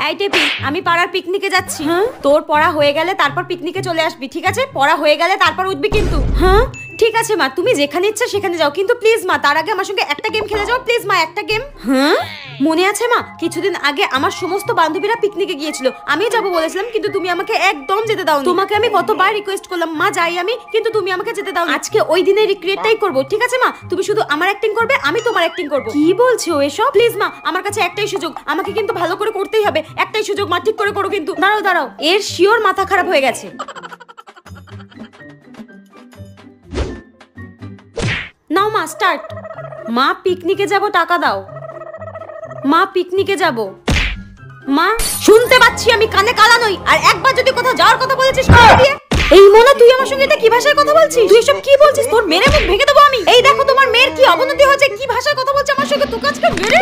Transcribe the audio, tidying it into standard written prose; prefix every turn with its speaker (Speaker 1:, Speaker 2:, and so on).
Speaker 1: এই টেপি, আমি পাড়ার পিকনিকে যাচ্ছি। তোর পড়া হয়ে গেলে তারপর পিকনিকে চলে আসবি, ঠিক আছে? পড়া হয়ে গেলে তারপর উঠবি কিন্তু। হ্যাঁ ঠিক আছে মা, তুমি যেখানে ইচ্ছা সেখানে যাও, কিন্তু প্লিজ মা তার আগে আমার সঙ্গে একটা গেম খেলে যাও প্লিজ মা, একটা গেম। হ্যাঁ মনে আছে মা, কিছুদিন আগে আমার সমস্ত বান্ধবীরা পিকনিকে গিয়েছিল, আমি যাব বলেছিলাম কিন্তু তুমি আমাকে একদম যেতে দাও। তোমাকে আমি কতবার রিকোয়েস্ট করলাম মা যাই আমি, কিন্তু তুমি আমাকে যেতে দাও। আজকে ওই দিনের রিক্রিয়েটটাই করব, ঠিক আছে মা? তুমি শুধু আমার অ্যাক্টিং করবে, আমি তোমার অ্যাক্টিং করব। কি বলছো এসব? প্লিজ মা, আমার কাছে একটাই সুযোগ, আমাকে কিন্তু ভালো করে করতেই হবে, একটাই সুযোগ মা, ঠিক করে করো কিন্তু। দাঁড়াও দাঁড়াও, এর শিওর মাথা খারাপ হয়ে গেছে। নাও মা স্টার্ট। মা পিকনিকে যাব, টাকা দাও। মা পিকনিকে যাব। মা শুনতে পাচ্ছি আমি, কানে কালা নই, আর একবার যদি কোথাও যাওয়ার কথা বলেছিস কথা দিয়ে। এই মোনা, তুই আমার সঙ্গে এটা কি ভাষায় কথা বলছিস? তুই এসব কি বলছিস? তোর মেরে মুখ ভেঙে দেবো আমি। এই দেখো তোমার মেয়ের কি অবনতি হয়েছে, কি ভাষায় কথা বলছে আমার সঙ্গে, তোকে আজকে মেরে